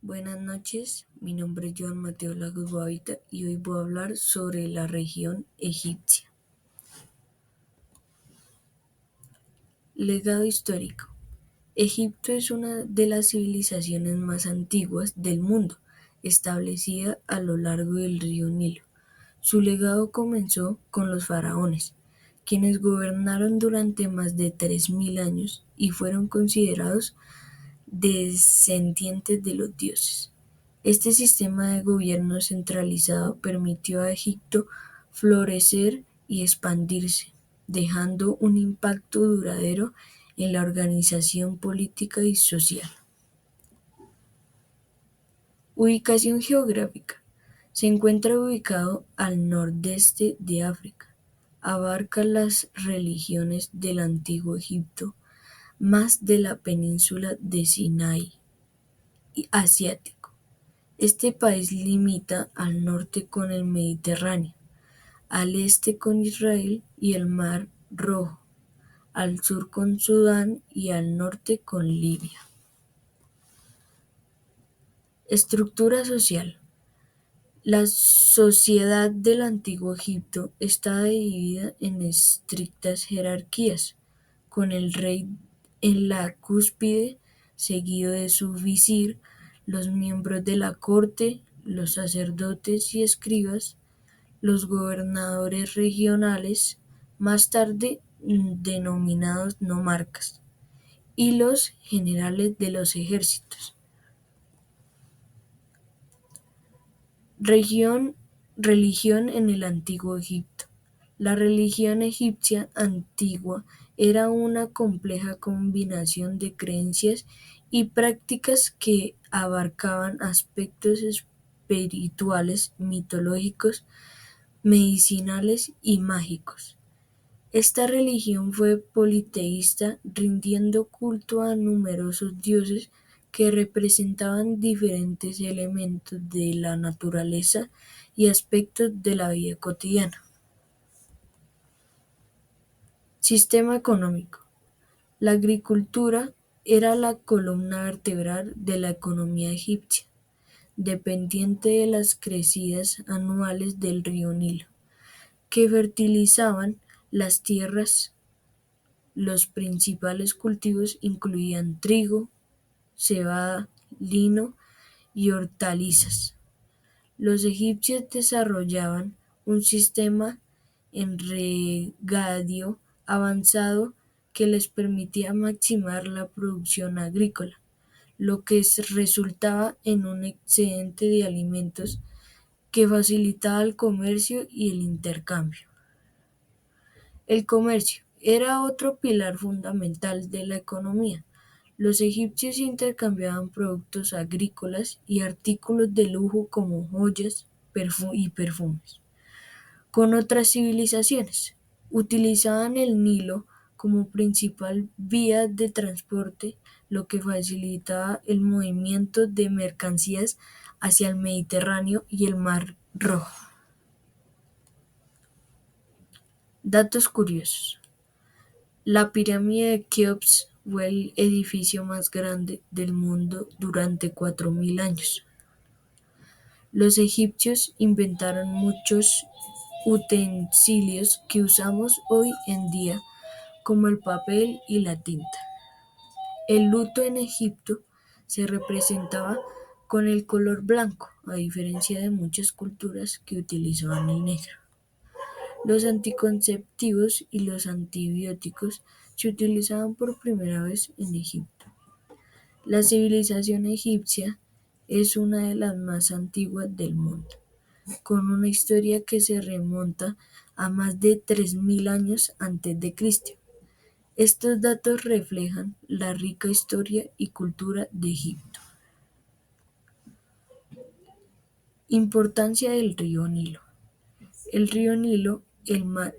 Buenas noches, mi nombre es Joan Mateo Lagos Boavita y hoy voy a hablar sobre la región egipcia. Legado histórico. Egipto es una de las civilizaciones más antiguas del mundo, establecida a lo largo del río Nilo. Su legado comenzó con los faraones, quienes gobernaron durante más de 3000 años y fueron considerados descendientes de los dioses. Este sistema de gobierno centralizado permitió a Egipto florecer y expandirse, dejando un impacto duradero en la organización política y social. Ubicación geográfica. Se encuentra ubicado al nordeste de África. Abarca las regiones del Antiguo Egipto, más de la península de Sinai y asiático. Este país limita al norte con el Mediterráneo, al este con Israel y el Mar Rojo, al sur con Sudán y al norte con Libia. Estructura social. La sociedad del Antiguo Egipto estaba dividida en estrictas jerarquías, con el rey en la cúspide, seguido de su visir, los miembros de la corte, los sacerdotes y escribas, los gobernadores regionales, más tarde denominados nomarcas, y los generales de los ejércitos. Religión en el Antiguo Egipto. La religión egipcia antigua era una compleja combinación de creencias y prácticas que abarcaban aspectos espirituales, mitológicos, medicinales y mágicos. Esta religión fue politeísta, rindiendo culto a numerosos dioses que representaban diferentes elementos de la naturaleza y aspectos de la vida cotidiana. Sistema económico. La agricultura era la columna vertebral de la economía egipcia, dependiente de las crecidas anuales del río Nilo, que fertilizaban las tierras. Los principales cultivos incluían trigo, cebada, lino y hortalizas. Los egipcios desarrollaban un sistema en regadío avanzado que les permitía maximizar la producción agrícola, lo que resultaba en un excedente de alimentos que facilitaba el comercio y el intercambio. El comercio era otro pilar fundamental de la economía. Los egipcios intercambiaban productos agrícolas y artículos de lujo como joyas y perfumes con otras civilizaciones. Utilizaban el Nilo como principal vía de transporte, lo que facilitaba el movimiento de mercancías hacia el Mediterráneo y el Mar Rojo. Datos curiosos. La pirámide de Keops fue el edificio más grande del mundo durante 4000 años. Los egipcios inventaron muchos utensilios que usamos hoy en día, como el papel y la tinta. El luto en Egipto se representaba con el color blanco, a diferencia de muchas culturas que utilizaban el negro. Los anticonceptivos y los antibióticos se utilizaban por primera vez en Egipto. La civilización egipcia es una de las más antiguas del mundo, con una historia que se remonta a más de 3000 años antes de Cristo. Estos datos reflejan la rica historia y cultura de Egipto. Importancia del río Nilo. El río Nilo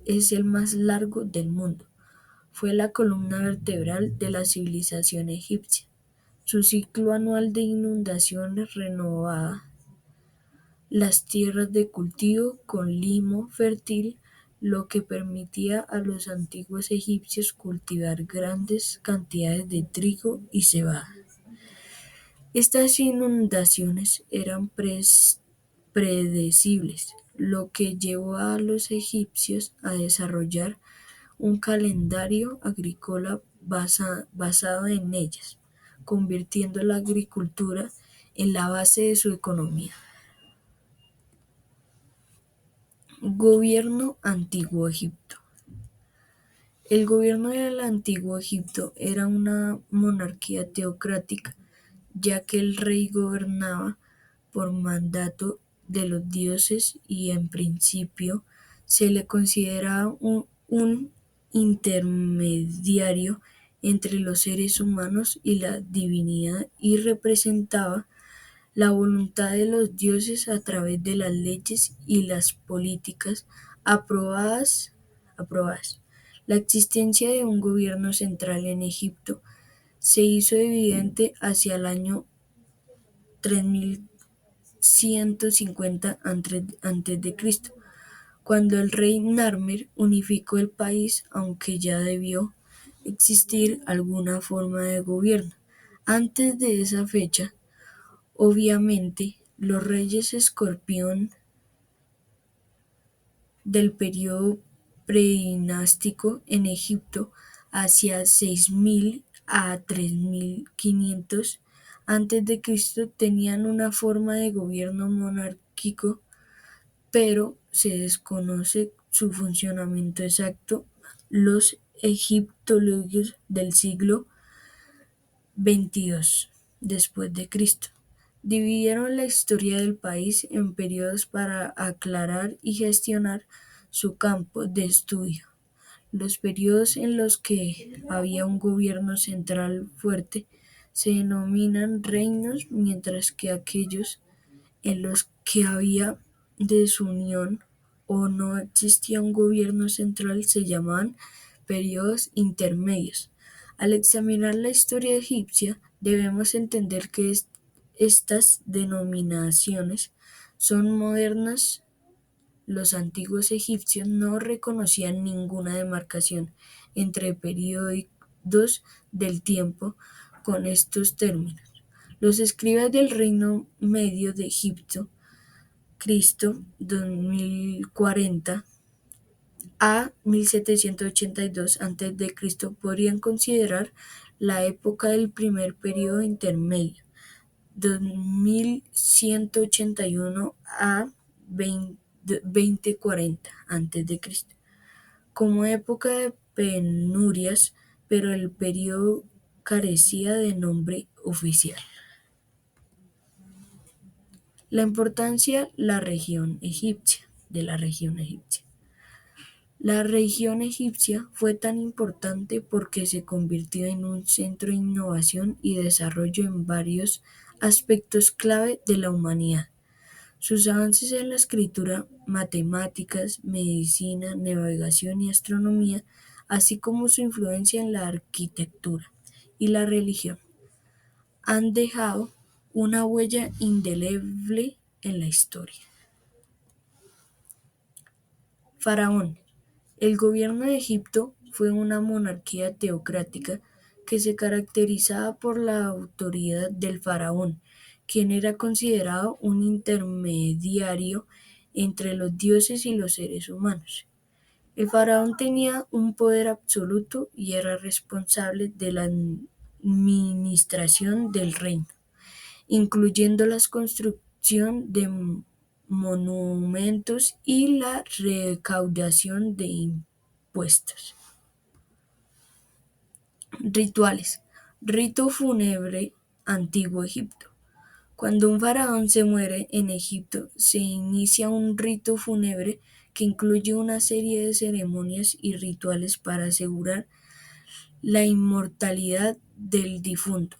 es el más largo del mundo. Fue la columna vertebral de la civilización egipcia. Su ciclo anual de inundaciones renovaba las tierras de cultivo con limo fértil, lo que permitía a los antiguos egipcios cultivar grandes cantidades de trigo y cebada. Estas inundaciones eran predecibles, lo que llevó a los egipcios a desarrollar un calendario agrícola basado en ellas, convirtiendo la agricultura en la base de su economía. Gobierno Antiguo Egipto. El gobierno del Antiguo Egipto era una monarquía teocrática, ya que el rey gobernaba por mandato de los dioses y en principio se le consideraba un intermediario entre los seres humanos y la divinidad y representaba la voluntad de los dioses a través de las leyes y las políticas aprobadas. La existencia de un gobierno central en Egipto se hizo evidente hacia el año 3150 a.C., cuando el rey Narmer unificó el país, aunque ya debió existir alguna forma de gobierno. Antes de esa fecha, obviamente, los reyes Escorpión del período predinástico en Egipto hacia 6000 a 3500 a.C. tenían una forma de gobierno monárquico, pero se desconoce su funcionamiento exacto. Los egiptólogos del siglo XXII después de Cristo dividieron la historia del país en periodos para aclarar y gestionar su campo de estudio. Los periodos en los que había un gobierno central fuerte se denominan reinos, mientras que aquellos en los que había desunión o no existía un gobierno central se llamaban periodos intermedios. Al examinar la historia egipcia, debemos entender que estas denominaciones son modernas. Los antiguos egipcios no reconocían ninguna demarcación entre períodos del tiempo con estos términos. Los escribas del Reino Medio de Egipto, Cristo 2040 a 1782 a.C., podrían considerar la época del primer período intermedio, 2181 a 2040 a.C., como época de penurias, pero el período carecía de nombre oficial. La importancia de la región egipcia. La región egipcia fue tan importante porque se convirtió en un centro de innovación y desarrollo en varios aspectos clave de la humanidad. Sus avances en la escritura, matemáticas, medicina, navegación y astronomía, así como su influencia en la arquitectura y la religión, han dejado una huella indeleble en la historia. Faraón. El gobierno de Egipto fue una monarquía teocrática que se caracterizaba por la autoridad del faraón, quien era considerado un intermediario entre los dioses y los seres humanos. El faraón tenía un poder absoluto y era responsable de la administración del reino, incluyendo la construcción de monumentos y la recaudación de impuestos. Rituales. Rito fúnebre antiguo Egipto. Cuando un faraón se muere en Egipto, se inicia un rito fúnebre que incluye una serie de ceremonias y rituales para asegurar la inmortalidad del difunto.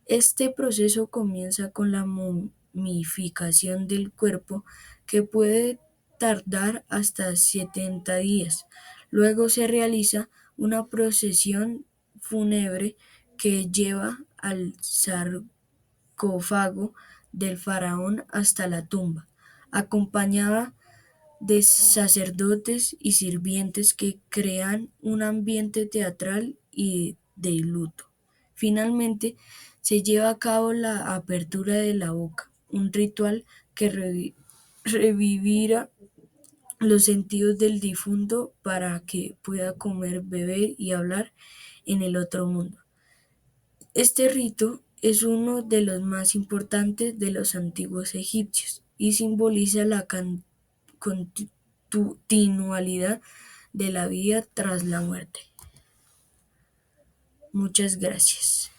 Este proceso comienza con la momificación del cuerpo, que puede tardar hasta 70 días. Luego se realiza una procesión fúnebre que lleva al sarcófago del faraón hasta la tumba, acompañada de sacerdotes y sirvientes que crean un ambiente teatral y de luto. Finalmente, Se lleva a cabo la apertura de la boca, un ritual que revivirá los sentidos del difunto para que pueda comer, beber y hablar en el otro mundo. Este rito es uno de los más importantes de los antiguos egipcios y simboliza la continuidad de la vida tras la muerte. Muchas gracias.